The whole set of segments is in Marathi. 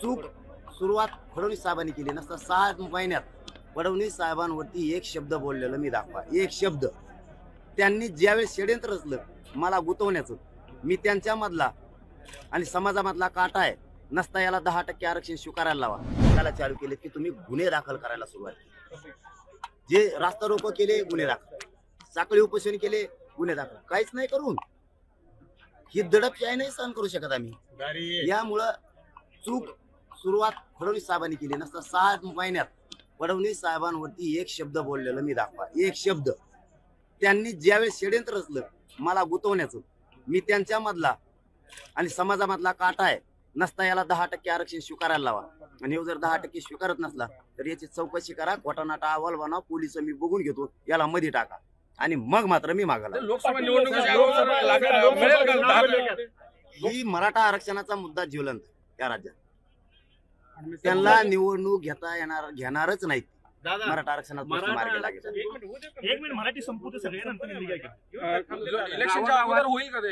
चूक सुरुवात फडणवीस साहेबांनी केली नसता 6 महिन्यात फडणवीस साहेबांवरती एक शब्द बोललेलं मी दाखवा, एक शब्द. त्यांनी ज्यावेळेस षड्यंत्र रचलं मला गुतवण्याचं, मी त्यांच्यामधला आणि समाजामधला काटा आहे नसता याला 10% आरक्षण स्वीकारायला लावा. त्याला चालू केले की तुम्ही गुन्हे दाखल करायला सुरुवात केली. जे रास्ता रोको केले गुन्हे दाखल, साखळी उपोषण केले गुन्हे दाखल, काहीच नाही करून ही दडपशाही नाही सहन करू शकत आम्ही. यामुळं चूक सुरुवात फडणवीस साहेबांनी केली नसता 6 महिन्यात फडणवीस साहेबांवरती एक शब्द बोललेलं मी दाखवा, एक शब्द. त्यांनी ज्यावेळेस षड्यंत्र रचलं मला गुतवण्याचं, मी त्यांच्यामधला आणि समाजामधला काटा आहे नसता याला 10% आरक्षण स्वीकारायला लावा. आणि जर 10% स्वीकारत नसला तर याची चौकशी करा, खोटानाटा अहवाल बनवा, पोलिस मी बघून घेतो, याला मध्ये टाका आणि मग मात्र मी मागायला. लोकसभा ही मराठा आरक्षणाचा मुद्दा ज्वलंत या राज्यात. त्यांना निवडणूक घेणारच नाहीत. मराठा आरक्षणात मार्ग लागेल. एक मिनिट मराठी संपूर्ण सगळे नंतर इलेक्शनच्या अगोदर होईल का ते?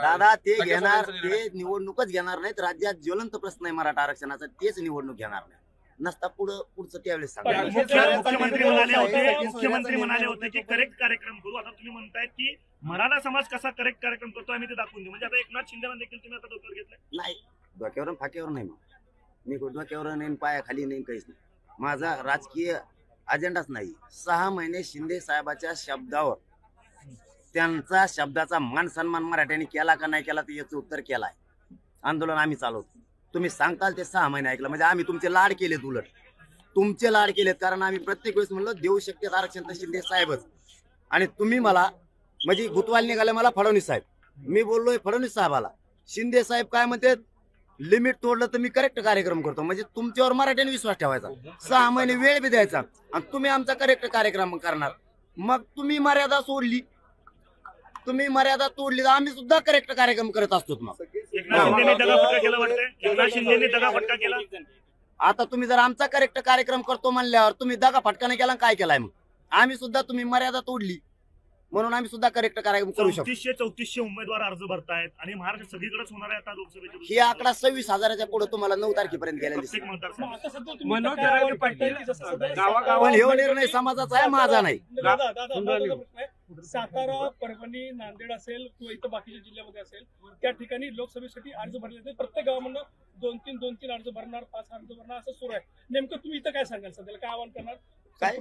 दादा ते घेणार, ते निवडणूकच घेणार नाहीत. राज्यात ज्वलंत प्रश्न आहे मराठा आरक्षणाचा, तेच निवडणूक घेणार नाही. नसता पुढचं त्यावेळेस सांगा. मुख्यमंत्री म्हणाले होते की करेक्ट कार्यक्रम करू. आता तुम्ही म्हणतायत की मराठा समाज कसा करेक्ट कार्यक्रम करतो आम्ही ते दाखवून देऊ. म्हणजे आता एकनाथ शिंदे देखील तुम्ही आता डोक्यावर घेतलंय? नाही, डोक्यावर फाक्यावर नाही. मी डोक्यावर नाही, पायाखाली नाही, काहीच नाही. माझा राजकीय अजेंडाच नाही. 6 महिने शिंदे साहेबाच्या शब्दावर, त्यांचा शब्दाचा मान सन्मान मराठ्यांनी केला का नाही केला, तर याचं उत्तर केलाय. आंदोलन आम्ही चालवतो. तुम्ही सांगताल ते 6 महिने ऐकलं म्हणजे आम्ही तुमचे लाड केलेत. उलट तुमचे लाड केलेत, कारण आम्ही प्रत्येक वेळेस म्हणलो देऊ शकते आरक्षण तर शिंदे साहेबच. आणि तुम्ही मला म्हणजे गुतवाल निघाले मला फडणवीस साहेब. मी बोललोय फडणवीस साहेबाला, शिंदे साहेब काय म्हणते लिमिट तोडलं तर मी करेक्ट कार्यक्रम करतो. म्हणजे तुमच्यावर मराठ्याने विश्वास ठेवायचा, 6 महिने वेळ बी द्यायचा आणि तुम्ही आमचा करेक्ट कार्यक्रम करणार. मग तुम्ही मर्यादा सोडली, तुम्ही मर्यादा तोडली तर आम्ही सुद्धा करेक्ट कार्यक्रम करत असतो. मग आता तुम्ही जर आमचा करेक्ट कार्यक्रम करतो म्हणल्यावर तुम्ही दगा फटका नाही केला, काय केलाय? मग आम्ही सुद्धा, तुम्ही मर्यादा तोडली म्हणून आम्ही सुद्धा करेक्ट कार्यक्रम करू शकतो. 3400 उमेदवार अर्ज भरतायत आणि महाराष्ट्र सगळीकडेच होणार आहे आता लोकसभेच्या. ही आकडा 26,000च्या पुढे तुम्हाला 9 तारखेपर्यंत गेला दिसेल. पण हे निर्णय समाजाचा आहे, माझा नाही. सातारा, परभणी, नांदेड असेल किंवा इतर बाकीच्या जिल्ह्यामध्ये असेल, त्या ठिकाणी लोकसभेसाठी अर्ज भरले. प्रत्येक गावामधून 2-3 अर्ज भरणार, 5 अर्ज भरणार असं सुरू आहे. नेमकं तुम्ही इथं काय सांगाल? सध्याला काय आवाहन करणार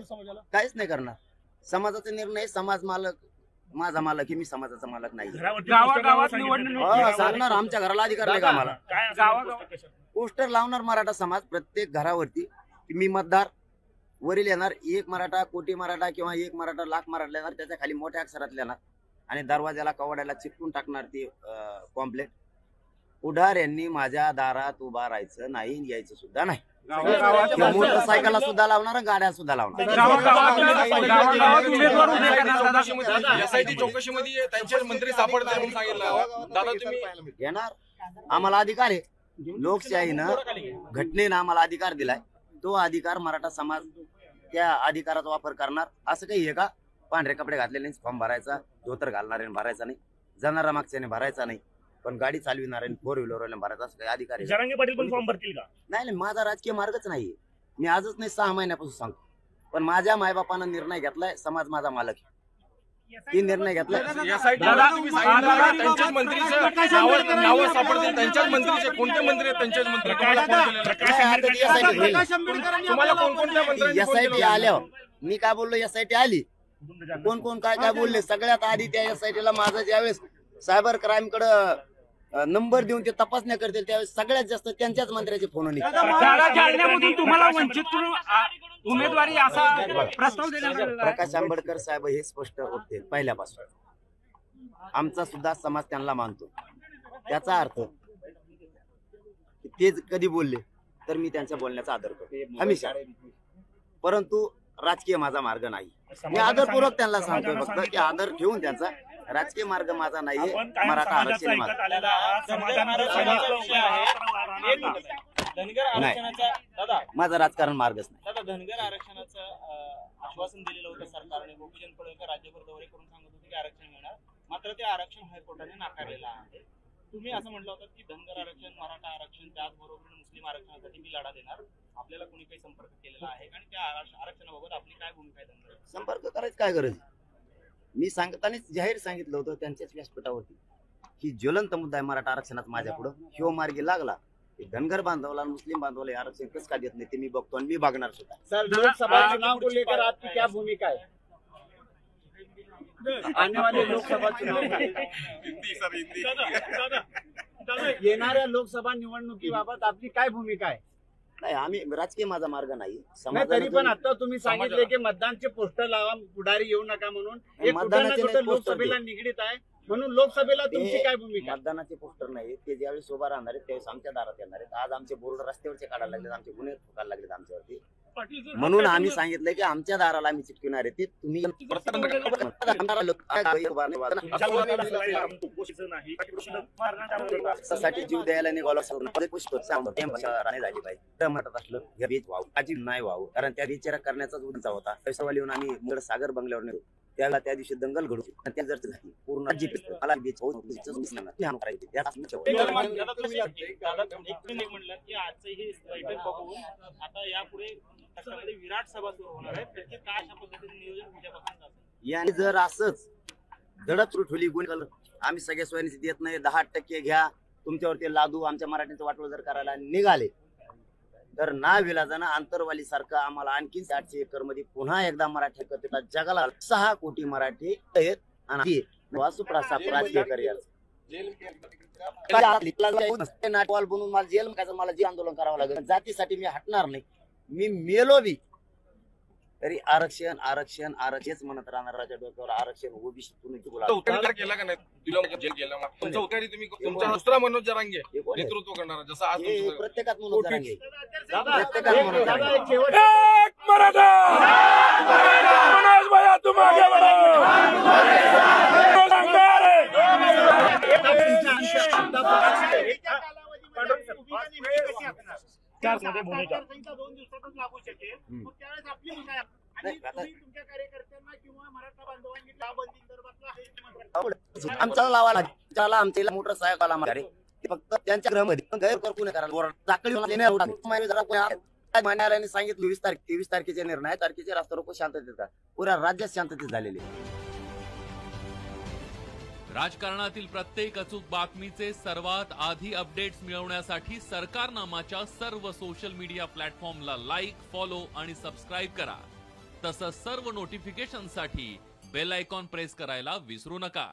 समाजाला? काहीच नाही करणार. समाजाचा निर्णय, समाज मालक, माझा मालक, मी समाजाचा मालक नाही. सांगणार आमच्या घराला अधिकार नाही का आम्हाला? पोस्टर लावणार मराठा समाज प्रत्येक घरावरती की मी मतदार. वरील येणार 1 मराठा कोटी मराठा किंवा 1 मराठा लाख मराठा येणार, त्याच्या खाली मोठ्या अक्षरात लिहिणार आणि दरवाजाला कवाड्याला चिपटून टाकणार ती पॉम्पलेट. पुढार यांनी माझ्या दारात उभा राहायचं नाही, यायचं सुद्धा नाही. मोटरसायकलला सुद्धा लावणार, गाड्या सुद्धा लावणार. चौकशीमध्ये त्यांचे मंत्री सापडतात घेणार. आम्हाला अधिकार आहे. लोकशाहीनं, घटनेनं आम्हाला अधिकार दिलाय. तो अधिकार मराठा समाज त्या अधिकाराचा वापर करणार. असं काही आहे का पांढरे कपडे घातलेले फॉर्म भरायचा, धोतर घालणाऱ्याने भरायचा नाही, जाणारा मागच्याने भरायचा नाही, पण गाडी चालविणाऱ्याने 4 व्हीलरवाल्याने भरायचा, असं काही अधिकार आहे? जरांगे पाटील पण फॉर्म भरतील का? नाही, माझा राजकीय मार्गच नाहीये. मी आजच नाही 6 महिन्यापासून सांगतो. पण माझ्या मायबापानं निर्णय घेतलाय, समाज माझा मालक आहे. ती निर्णय घेतलाय. त्यांच्याच मंत्रीचे नाव सापडतील, त्यांच्याच मंत्रीचे कोणते मंत्री आहेत? त्यांच्याच मंत्री एसआयटी आल्यावर मी काय बोललो, एसआयटी आली, कोण कोण काय काय बोलले. सगळ्यात आधी त्या एसआयटीला माझं ज्यावेळेस सायबर क्राईम कडे नंबर देऊन ते तपासण्या करतील त्यावेळेस सगळ्यात जास्त त्यांच्याच मंत्र्याचे फोन तुम्हाला वंचित उमेदवारी असा प्रस्ताव देण्यात. प्रकाश आंबेडकर साहेब हे स्पष्ट होते पहिल्यापासून. आमचा सुद्धा समाज त्यांना मानतो. त्याचा अर्थ ते कधी बोलले तर मी त्यांच्या बोलण्याचा आदर करतो हमेशा. परंतु राजकीय माझा मार्ग नाही. मी आदरपूर्वक त्यांना सांगतोय फक्त की आदर ठेवून त्यांचा राजकीय मार्ग माझा नाहीये. मराठा आरक्षण माझा राजकारण मार्गच नाही. दादा, धनगर आरक्षणाचं आश्वासन दिलेलं होतं सरकारने. गोपीचंद पडळकर राज्यभर दौरे करून सांगत होते की आरक्षण मिळणार, मात्र ते आरक्षण हायकोर्टाने नाकारलेलं आहे. तुम्ही असं म्हटलं होतं की धनगर आरक्षण, मराठा आरक्षण, त्याचबरोबर मुस्लिम आरक्षणासाठी मी लढा देणार. आपल्याला कोणी काही संपर्क केलेला आहे आणि त्या आरक्षणाबाबत आपली काय भूमिका आहे धनगर? संपर्क करायची काय गरज आहे? मी सांगतानाच जाहीर सांगितलं होतं त्यांच्याच व्यासपीठावरती की ज्वलंत मुद्दा आहे मराठा आरक्षणात माझ्यापुढं. ह्यो मार्गी लागला धनगर बांधवाला मुस्लिम बांधवाला हे आरक्षण कसं का देत नाही ते मी बघतो आणि मी बघणार सुद्धा. सर, लोकसभा चुनाव को लेकर आपकी क्या भूमिका है? आने वाले लोकसभा चुनाव येणाऱ्या लोकसभा निवडणुकीबाबत आपली काय भूमिका आहे? नाही, आम्ही राजकीय माझा मार्ग नाही. नाही, तरी पण आता तुम्ही सांगितले की मतदानचे पोस्टर लावा, पुढारी येऊ नका म्हणून. हे कुठं ना मतदानाचे कुठं नाही लोकसभेला पोस्टर निगडीत आहे, म्हणून लोकसभेला तुमची काय भूमिका आहे? मतदानाचे पोस्टर नाही ते ज्यावेळेस उभा राहणार आहेत त्यावेळेस आमच्या दारात येणार आहेत. आज आमचे बोर्ड रस्त्यावरचे काढायला लागलेत, आमचे गुन्हे ठोकायला लागलेत आमच्यावरती. पाटील सर, म्हणून आम्ही सांगितलंय की आमच्या दाराला आम्ही चिटकवणार आहे. ते तुम्ही साठी जीव द्यायला निघालो झाली पाहिजे. म्हणत असलं या बीच व्हावं अजिब नाही व्हावं, कारण त्या विचार करण्याचाच उद्देश होता. पैसा येऊन आम्ही मुंबई सागर बंगल्यावर नेलो त्याला त्या दिवशी दंगल घडू त्या जर झाली पूर्ण राज्य मला बीच म्हणलं की आजचं ही बैठक बघून आता यापुढे त्याच्यामध्ये विराट सभा सुरू होणार आहे. त्याचे काय अशा पद्धतीने नियोजन उद्यापासून असेल? याने जर असंच धडक ठेवली गुन्हे आम्ही सगळ्या सोयीची देत नाही 10% घ्या तुमच्यावरती लादू आमच्या मराठीचं वाटोळ जर करायला निघाले तर ना विलाजानं आंतरवाली सारखं आम्हाला आणखी 800 एकर मध्ये पुन्हा एकदा मराठी एकत्रित जगाला 6 कोटी मराठी आहेत आणि राजकीय करिअर नाटवाल बनून मला जेल मला जे आंदोलन करावं लागेल जातीसाठी मी हटणार नाही. मी मेलो बी तरी आरक्षण आरक्षण आरक्षणच म्हणत राहणार. राजा डोक्यावर आरक्षण ओबीसी उत्तर केला का नाही तुला जेल केला तुमचा उत्तरी तुम्ही तुमचा दुसरा मनोज जरांगे नेतृत्व करणार जसं आज तुमचं प्रत्येकात मनोज जरांगे दादा, प्रत्येकात मनोज दादा, जरांगे. एक शेवट मनोज भैया तुम आगे भूमिका 2 दिवसातच लागू शकेल. मग त्यावेळेस आपली भूमिका आहे. आणि तुम्ही तुमच्या कार्यकर्त्यांना किंवा मराठा बांधवांनी बंदीसंदर्भातला आमचा लावा त्याला आमच्या मोटरसायकल मारे फक्त त्यांच्या गृहामध्ये गैर करून न्यायालयाने सांगितलं 23 तारखेचे निर्णय तारखेचे रास्ता रोको शांततेत का पुऱ्या राज्यात शांततेत झालेले. राजकारणातील प्रत्येक अचूक बातमीचे सर्वात आधी अपडेट्स मिळवण्यासाठी सरकारनामाच्या सर्व सोशल मीडिया प्लॅटफॉर्मला लाईक, फॉलो आणि सबस्क्राईब करा. तसंच सर्व नोटिफिकेशनसाठी बेल आयकॉन प्रेस करायला विसरू नका.